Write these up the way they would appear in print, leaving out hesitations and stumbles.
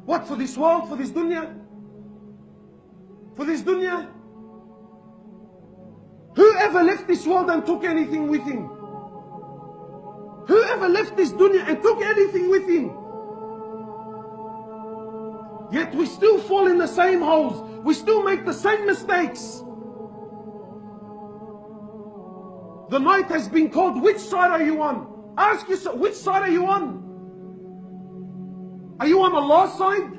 What, for this world, for this dunya? For this dunya? Whoever left this world and took anything with him? Whoever left this dunya and took anything with him? Yet we still fall in the same holes. We still make the same mistakes. The night has been called. Which side are you on? Ask yourself, which side are you on? Are you on Allah's side?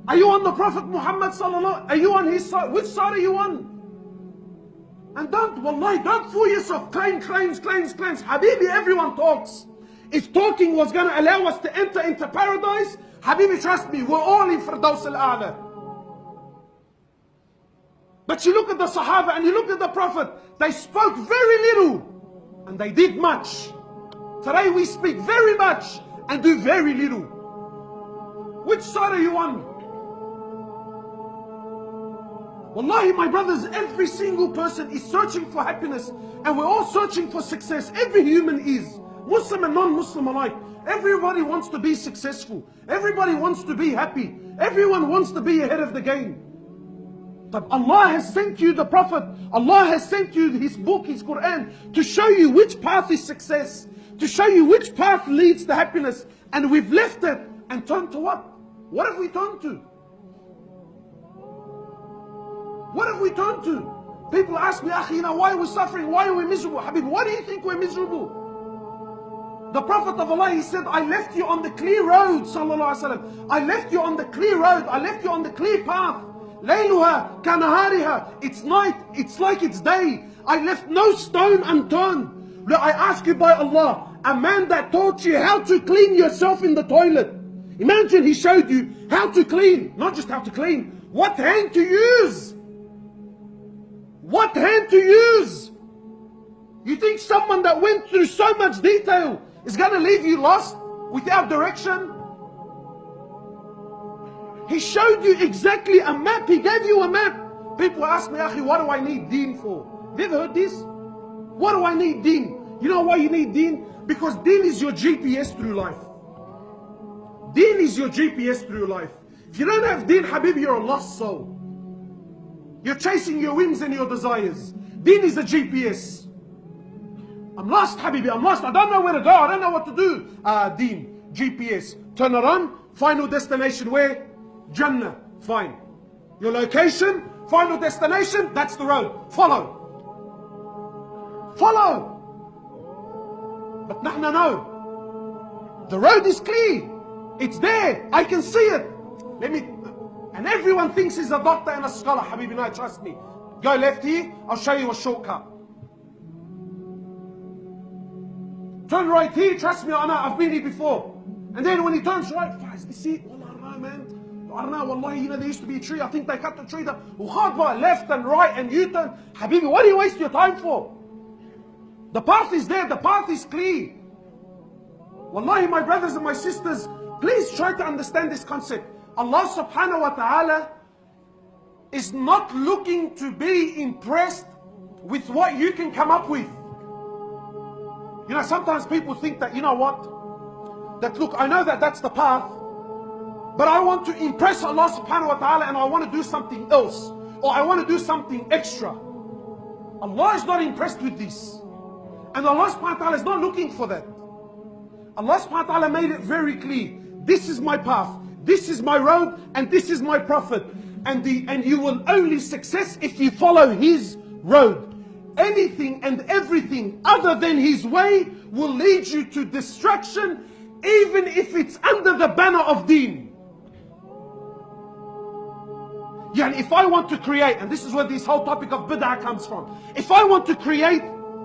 Are you on the Prophet Muhammad sallallahu? Are you on his side? Which side are you on? And wallahi, don't fool yourself. Claims. Habibi, everyone talks. If talking was going to allow us to enter into paradise, Habibi, trust me, we're all in Firdaus al-A'la. But you look at the Sahaba and you look at the Prophet, they spoke very little and they did much. Today we speak very much and do very little. Which side are you on? Wallahi, my brothers, every single person is searching for happiness and we're all searching for success. Every human is. Muslim and non-Muslim alike. Everybody wants to be successful. Everybody wants to be happy. Everyone wants to be ahead of the game. But Allah has sent you the Prophet. Allah has sent you His book, His Quran, to show you which path is success. To show you which path leads to happiness. And we've left it and turned to what? What have we turned to? What have we turned to? People ask me, Akhi, why are we suffering? Why are we miserable? Habib, why do you think we're miserable? The Prophet of Allah, he said, I left you on the clear road, sallallahu alaihi wasallam. I left you on the clear road. I left you on the clear path. Layluha kanahariha. It's night. It's like it's day. I left no stone unturned. Look, I ask you by Allah, a man that taught you how to clean yourself in the toilet. Imagine he showed you how to clean. Not just how to clean. What hand to use. What hand to use? You think someone that went through so much detail is going to leave you lost without direction? He showed you exactly a map. He gave you a map. People ask me, Akhi, what do I need deen for? Have you ever heard this? What do I need deen? You know why you need deen? Because deen is your GPS through life. Deen is your GPS through life. If you don't have deen, Habib, you're a lost soul. You're chasing your whims and your desires. Deen is a GPS. I'm lost, Habibi, I'm lost. I don't know where to go. I don't know what to do. Deen, GPS. Turn it on. Final destination where? Jannah. Fine. Your location, final destination, that's the road. Follow. Follow. But nahna no. The road is clear. It's there. I can see it. And everyone thinks he's a doctor and a scholar. Habibi, no, trust me. Go left here, I'll show you a shortcut. Turn right here, trust me, I know, I've been here before. And then when he turns right, see, well, I don't know, man. I don't know, wallahi, there used to be a tree. I think they cut the tree down. Left and right and U-turn. Habibi, what do you waste your time for? The path is there, the path is clear. Wallahi, my brothers and my sisters, please try to understand this concept. Allah subhanahu wa ta'ala is not looking to be impressed with what you can come up with. You know, sometimes people think that, you know what? That look, I know that that's the path, but I want to impress Allah subhanahu wa ta'ala and I want to do something else. Or I want to do something extra. Allah is not impressed with this. And Allah subhanahu wa ta'ala is not looking for that. Allah subhanahu wa ta'ala made it very clear. This is my path. This is my road and this is my Prophet. And you will only success if you follow his road. Anything and everything other than his way will lead you to destruction, even if it's under the banner of deen. Yeah, and if I want to create, and this is where this whole topic of bid'ah comes from. If I want to create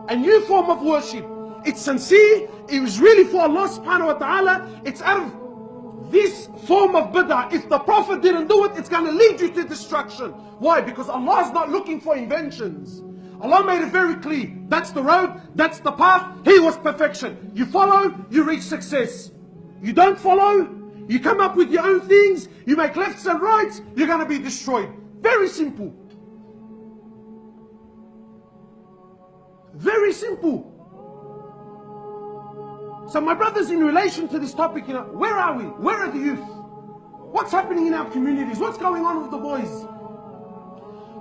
a new form of worship, it's sincere, it was really for Allah subhanahu wa ta'ala, it's out of this form of bid'ah. If the Prophet didn't do it, it's going to lead you to destruction. Why? Because Allah is not looking for inventions. Allah made it very clear. That's the road, that's the path. He was perfection. You follow, you reach success. You don't follow, you come up with your own things, you make lefts and rights, you're going to be destroyed. Very simple. Very simple. So my brothers, in relation to this topic, where are we? Where are the youth? What's happening in our communities? What's going on with the boys?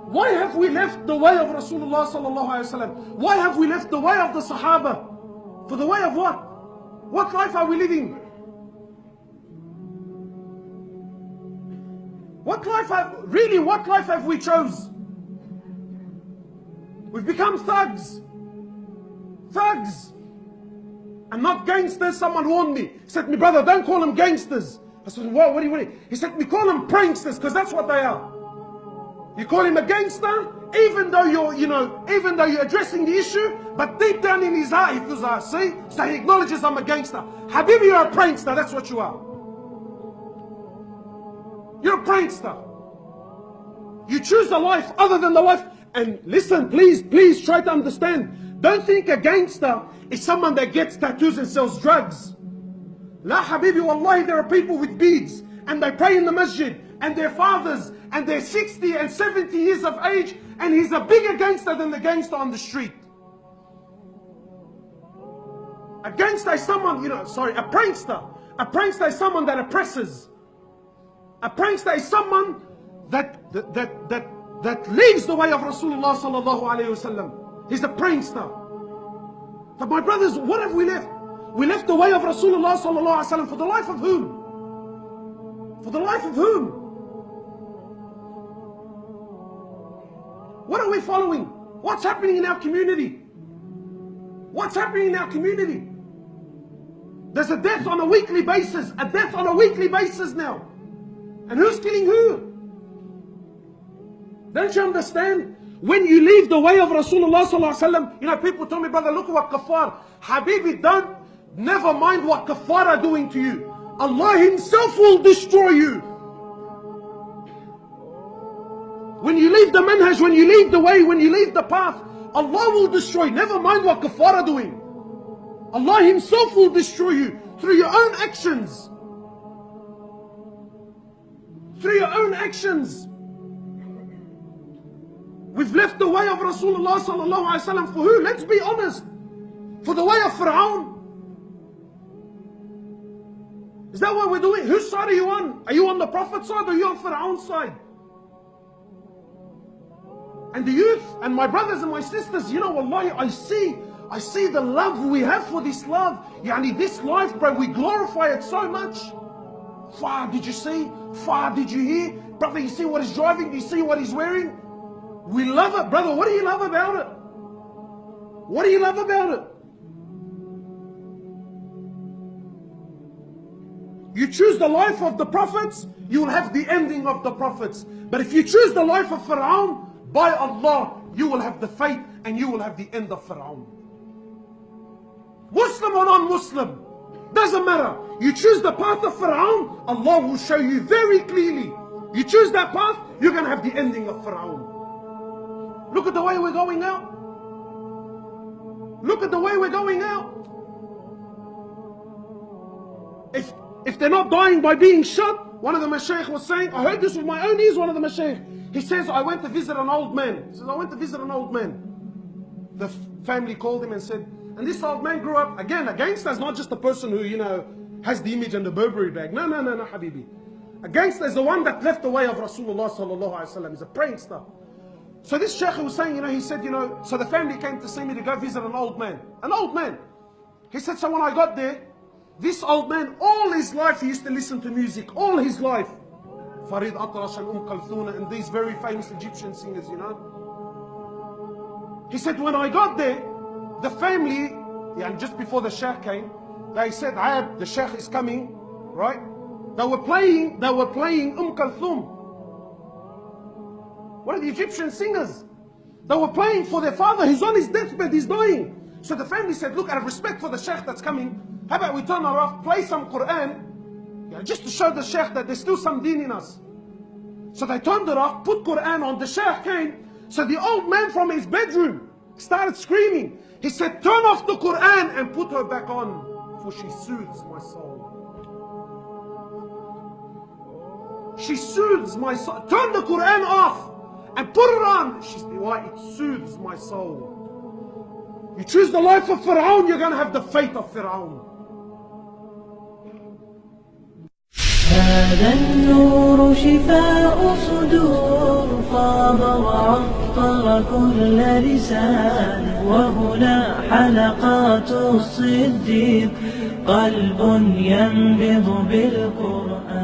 Why have we left the way of Rasulullah sallallahu alaihi wasallam? Why have we left the way of the Sahaba? For the way of what? What life are we living? What life have we chose? We've become thugs. Thugs. And not gangsters. Someone warned me. He said to me, brother, don't call them gangsters. I said, what do you? He said to me, call them pranksters, because that's what they are. You call him a gangster, even though you're addressing the issue, but deep down in his heart, he feels, see? So he acknowledges I'm a gangster. Habibi, you're a prankster, that's what you are. You're a prankster. You choose a life other than the life. And listen, please try to understand. Don't think a gangster is someone that gets tattoos and sells drugs. La Habibi, wallahi, there are people with beads and they pray in the masjid and their fathers and they're 60 and 70 years of age and he's a bigger gangster than the gangster on the street. A gangster is someone, a prankster. A prankster is someone that oppresses. A prankster is someone that leaves the way of Rasulullah sallallahu alayhi wasallam. He's a prankster. But my brothers, what have we left? We left the way of Rasulullah sallallahu alayhi wasallam for the life of whom? For the life of whom? What are we following? What's happening in our community? What's happening in our community? There's a death on a weekly basis. A death on a weekly basis now. And who's killing who? Don't you understand? When you leave the way of Rasulullah sallallahu alaihi wasallam, people tell me, brother, look at what kafar. Habibi, never mind what kafar are doing to you. Allah Himself will destroy you. When you leave the manhaj, when you leave the way, when you leave the path, Allah will destroy. Never mind what kafar are doing. Allah Himself will destroy you through your own actions. Through your own actions. We've left the way of Rasulullah sallallahu alaihi wasallam for who? Let's be honest. For the way of Fir'aun. Is that what we're doing? Whose side are you on? Are you on the Prophet's side or are you on Fir'aun's side? And the youth and my brothers and my sisters, wallahi, I see the love we have for this love. This life, bro, we glorify it so much. Far, did you see? Far, did you hear? Brother, you see what he's driving? Do you see what he's wearing? We love it, brother. What do you love about it? What do you love about it? You choose the life of the prophets, you will have the ending of the prophets. But if you choose the life of Fir'aun, by Allah, you will have the fate and you will have the end of Fir'aun. Muslim or non-Muslim, doesn't matter. You choose the path of Fir'aun, Allah will show you very clearly. You choose that path, you're going to have the ending of Fir'aun. Look at the way we're going out. Look at the way we're going out. If they're not dying by being shot, one of the mashaykh was saying, I heard this with my own ears, one of the mashaykh. He says, I went to visit an old man. He says, I went to visit an old man. The family called him and said, and this old man grew up, again, a gangster is not just a person who, has the image and the Burberry bag. No, Habibi. A gangster is the one that left the way of Rasulullah sallallahu alaihi wasallam. He's a prankster. So this sheikh was saying, he said, so the family came to see me to go visit an old man. An old man. He said, so when I got there, this old man, all his life, he used to listen to music. All his life. Farid Atrash and Kalthuna and these very famous Egyptian singers, He said, when I got there, the family, just before the sheikh came, they said, the sheikh is coming, right? They were playing Kalthum. One of the Egyptian singers. They were playing for their father. He's on his deathbed. He's dying. So the family said, look, out of respect for the sheikh that's coming, how about we turn her off, play some Quran, just to show the sheikh that there's still some deen in us. So they turned it off, put Quran on. The sheikh came. So the old man from his bedroom started screaming. He said, turn off the Quran and put her back on, for she soothes my soul. She soothes my soul. Turn the Quran off and put it on. She said, why? It soothes my soul. You choose the life of Fir'aun, you're going to have the fate of Fir'aun. هذا النور شفاء صدور فاض وعطر كل لسان. وهنا حلقات الصديق قلب ينبض بالقرآن.